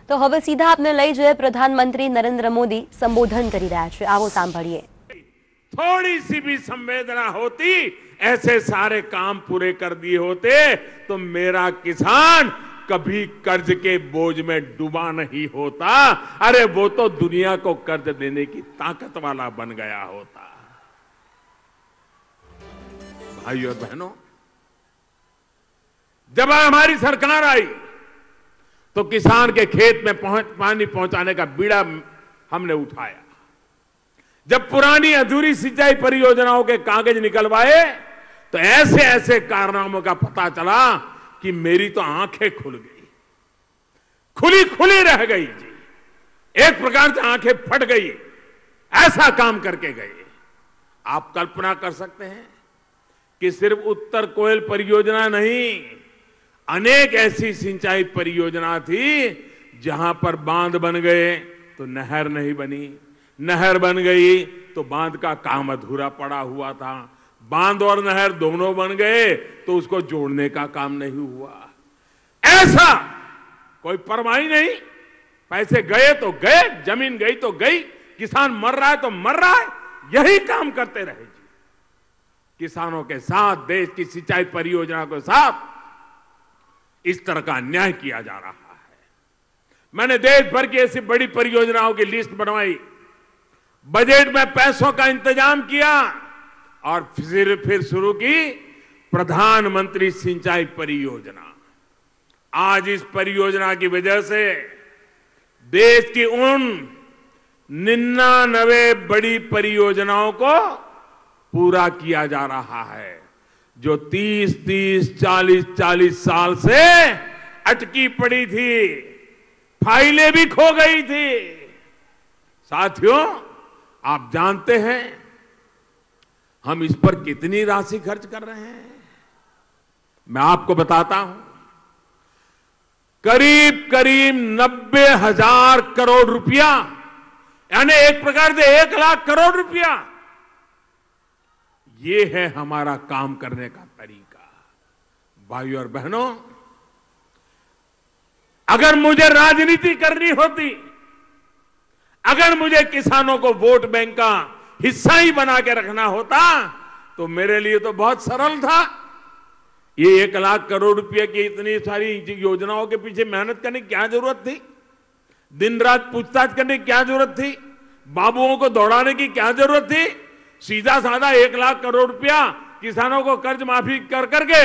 તો હવે સીધા આપને લઈ જઈએ પ્રધાનમંત્રી નરેન્દ્ર મોદી સંબોધન કરી રહ્યા છે, આવો સાંભળીએ। थोड़ी सी भी संवेदना होती, ऐसे सारे काम पूरे कर दिए होते तो मेरा किसान कभी कर्ज के बोझ में डूबा नहीं होता। अरे वो तो दुनिया को कर्ज देने की ताकत वाला बन गया होता। भाइयों और बहनों, जब हमारी सरकार आई तो किसान के खेत में पानी पहुंचाने का बीड़ा हमने उठाया। जब पुरानी अधूरी सिंचाई परियोजनाओं के कागज निकलवाए तो ऐसे ऐसे कारनामों का पता चला कि मेरी तो आंखें खुल गई, खुली खुली रह गई जी। एक प्रकार से आंखें फट गई, ऐसा काम करके गए। आप कल्पना कर सकते हैं कि सिर्फ उत्तर कोयल परियोजना नहीं, अनेक ऐसी सिंचाई परियोजना थी जहां पर बांध बन गए तो नहर नहीं बनी, नहर बन गई तो बांध का काम अधूरा पड़ा हुआ था, बांध और नहर दोनों बन गए तो उसको जोड़ने का काम नहीं हुआ। ऐसा कोई परवाह नहीं, पैसे गए तो गए, जमीन गई तो गई, किसान मर रहा है तो मर रहा है, यही काम करते रहे जी। किसानों के साथ, देश की सिंचाई परियोजना के साथ इस तरह का अन्याय किया जा रहा है। मैंने देश भर की ऐसी बड़ी परियोजनाओं की लिस्ट बनवाई, बजट में पैसों का इंतजाम किया और फिर शुरू की प्रधानमंत्री सिंचाई परियोजना। आज इस परियोजना की वजह से देश की उन 99 बड़ी परियोजनाओं को पूरा किया जा रहा है जो 30-30, 40-40 साल से अटकी पड़ी थी, फाइलें भी खो गई थी। साथियों, आप जानते हैं हम इस पर कितनी राशि खर्च कर रहे हैं? मैं आपको बताता हूं, करीब करीब 90,000 करोड़ रुपया, यानी एक प्रकार से 1 लाख करोड़ रुपया। ये है हमारा काम करने का तरीका। भाइयों और बहनों, अगर मुझे राजनीति करनी होती, अगर मुझे किसानों को वोट बैंक का हिस्सा ही बना के रखना होता तो मेरे लिए तो बहुत सरल था। ये 1 लाख करोड़ रुपए की इतनी सारी योजनाओं के पीछे मेहनत करने की क्या जरूरत थी? दिन रात पूछताछ करने की क्या जरूरत थी? बाबुओं को दौड़ाने की क्या जरूरत थी? सीधा साधा 1 लाख करोड़ रुपया किसानों को कर्ज माफी कर करके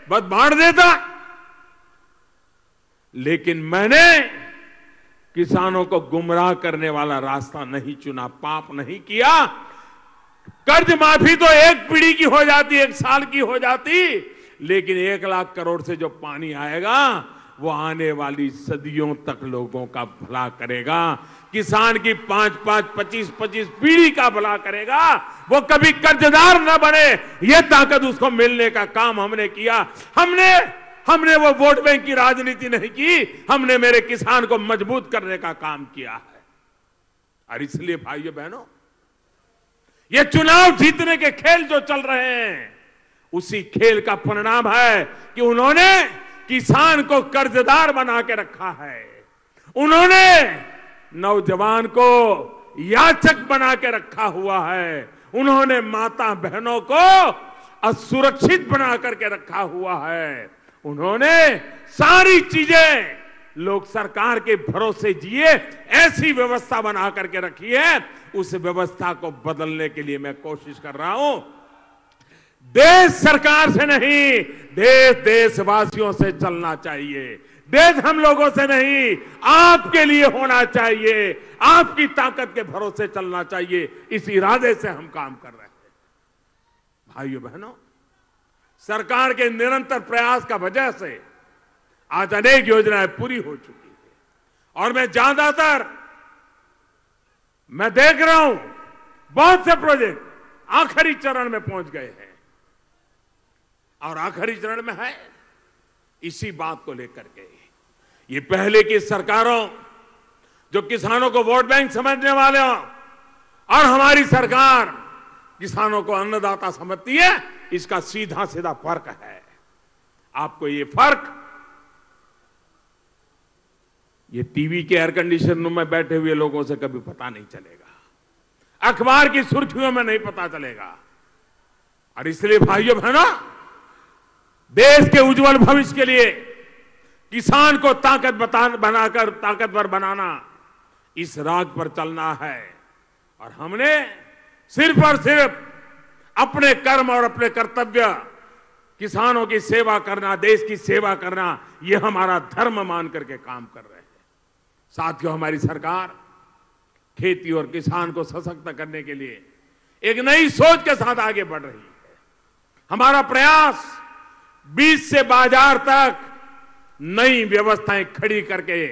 बस बांट देता। लेकिन मैंने किसानों को गुमराह करने वाला रास्ता नहीं चुना, पाप नहीं किया। कर्ज माफी तो एक पीढ़ी की हो जाती, 1 साल की हो जाती, लेकिन 1 लाख करोड़ से जो पानी आएगा वो आने वाली सदियों तक लोगों का भला करेगा। किसान की 5-5, 25-25 पीढ़ी का भला करेगा। वो कभी कर्जदार न बने, ये ताकत उसको मिलने का काम हमने किया। हमने वो वोट बैंक की राजनीति नहीं की, हमने मेरे किसान को मजबूत करने का काम किया है। और इसलिए भाइयों बहनों, ये चुनाव जीतने के खेल जो चल रहे हैं, उसी खेल का परिणाम है कि उन्होंने किसान को कर्जदार बना के रखा है। उन्होंने नौजवान को याचक बना के रखा हुआ है। उन्होंने माता बहनों को असुरक्षित बना करके रखा हुआ है। उन्होंने सारी चीजें लोग सरकार के भरोसे जिए, ऐसी व्यवस्था बना करके रखी है। उस व्यवस्था को बदलने के लिए मैं कोशिश कर रहा हूं। देश सरकार से नहीं, देश देशवासियों से चलना चाहिए। देश हम लोगों से नहीं, आपके लिए होना चाहिए। आपकी ताकत के भरोसे चलना चाहिए। इस इरादे से हम काम कर रहे हैं। भाइयों बहनों, सरकार के निरंतर प्रयास का वजह से आज अनेक योजनाएं पूरी हो चुकी है। और मैं ज्यादातर देख रहा हूं, बहुत से प्रोजेक्ट आखिरी चरण में पहुंच गए हैं। और आखिरी चरण में है इसी बात को लेकर के, ये पहले की सरकारों जो किसानों को वोट बैंक समझने वाले हों और हमारी सरकार किसानों को अन्नदाता समझती है, इसका सीधा सीधा फर्क है। आपको ये फर्क ये टीवी के एयर कंडीशन रूम में बैठे हुए लोगों से कभी पता नहीं चलेगा, अखबार की सुर्खियों में नहीं पता चलेगा। और इसलिए भाइयों बहनों, देश के उज्जवल भविष्य के लिए किसान को ताकतवर बनाना, इस राग पर चलना है। और हमने सिर्फ और सिर्फ अपने कर्म और अपने कर्तव्य, किसानों की सेवा करना, देश की सेवा करना, यह हमारा धर्म मान करके काम कर रहे हैं। साथियों, हमारी सरकार खेती और किसान को सशक्त करने के लिए एक नई सोच के साथ आगे बढ़ रही है। हमारा प्रयास बीज से बाजार तक नई व्यवस्थाएं खड़ी करके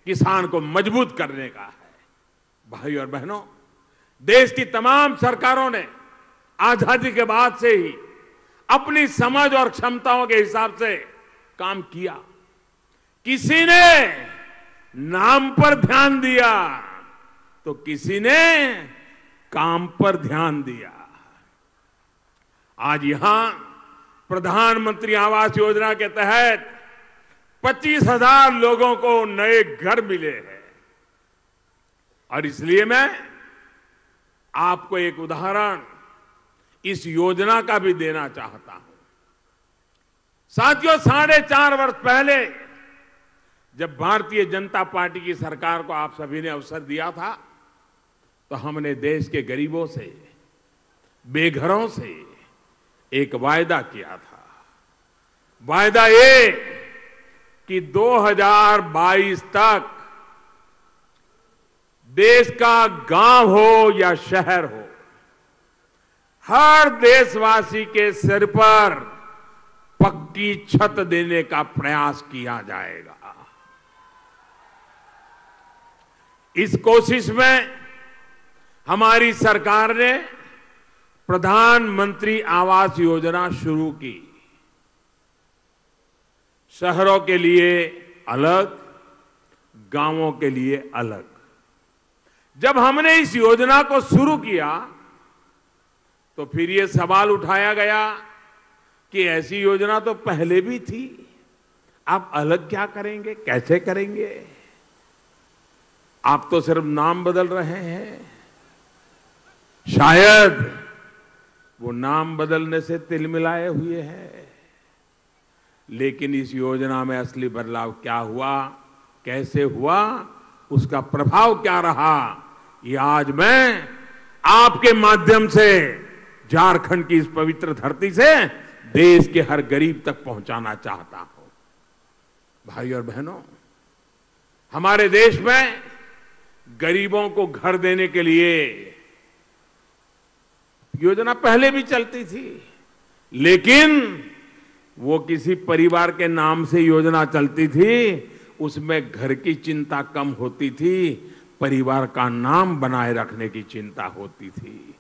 किसान को मजबूत करने का है। भाई और बहनों, देश की तमाम सरकारों ने आजादी के बाद से ही अपनी समझ और क्षमताओं के हिसाब से काम किया। किसी ने नाम पर ध्यान दिया तो किसी ने काम पर ध्यान दिया। आज यहां प्रधानमंत्री आवास योजना के तहत 25,000 लोगों को नए घर मिले हैं। और इसलिए मैं आपको एक उदाहरण इस योजना का भी देना चाहता हूं। साथियों, 4.5 वर्ष पहले जब भारतीय जनता पार्टी की सरकार को आप सभी ने अवसर दिया था, तो हमने देश के गरीबों से, बेघरों से एक वायदा किया था। वायदा ये कि 2022 तक देश का गांव हो या शहर हो, हर देशवासी के सिर पर पक्की छत देने का प्रयास किया जाएगा। इस कोशिश में हमारी सरकार ने प्रधानमंत्री आवास योजना शुरू की। शहरों के लिए अलग, गांवों के लिए अलग। जब हमने इस योजना को शुरू किया तो फिर ये सवाल उठाया गया कि ऐसी योजना तो पहले भी थी, आप अलग क्या करेंगे, कैसे करेंगे? आप तो सिर्फ नाम बदल रहे हैं। शायद वो नाम बदलने से तिलमिलाए हुए हैं, लेकिन इस योजना में असली बदलाव क्या हुआ, कैसे हुआ, उसका प्रभाव क्या रहा, ये आज मैं आपके माध्यम से झारखंड की इस पवित्र धरती से देश के हर गरीब तक पहुंचाना चाहता हूं। भाई और बहनों, हमारे देश में गरीबों को घर देने के लिए योजना पहले भी चलती थी, लेकिन वो किसी परिवार के नाम से योजना चलती थी, उसमें घर की चिंता कम होती थी, परिवार का नाम बनाए रखने की चिंता होती थी।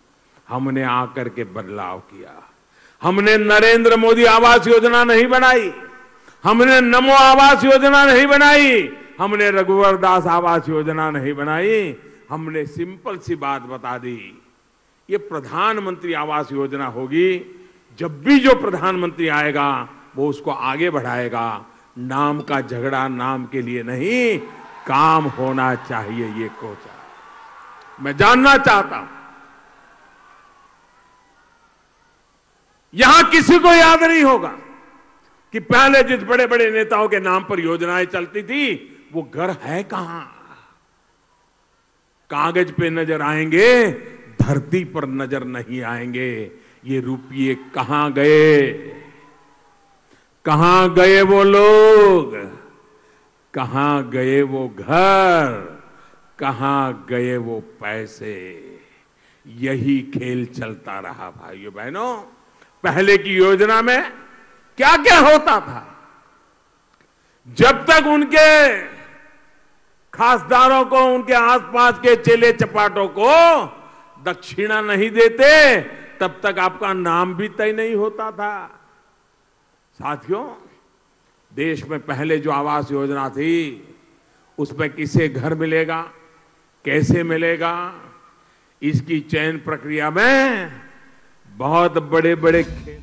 हमने आकर के बदलाव किया। हमने नरेंद्र मोदी आवास योजना नहीं बनाई, हमने नमो आवास योजना नहीं बनाई, हमने रघुवर दास आवास योजना नहीं बनाई। हमने सिंपल सी बात बता दी, ये प्रधानमंत्री आवास योजना होगी। जब भी जो प्रधानमंत्री आएगा वो उसको आगे बढ़ाएगा। नाम का झगड़ा नाम के लिए नहीं, काम होना चाहिए, ये कोचा। मैं जानना चाहता हूं, यहां किसी को याद नहीं होगा कि पहले जिस बड़े बड़े नेताओं के नाम पर योजनाएं चलती थी वो घर है कहां? कागज पे नजर आएंगे, धरती पर नजर नहीं आएंगे। ये रुपये कहां गए? कहां गए वो लोग? कहां गए वो घर? कहां गए वो पैसे? यही खेल चलता रहा भाइयों बहनों। पहले की योजना में क्या क्या होता था? जब तक उनके खासदारों को, उनके आसपास के चेले चपाटों को दक्षिणा नहीं देते, तब तक आपका नाम भी तय नहीं होता था। साथियों, देश में पहले जो आवास योजना थी उसमें किसे घर मिलेगा, कैसे मिलेगा, इसकी चयन प्रक्रिया में बहुत बड़े बड़े खेल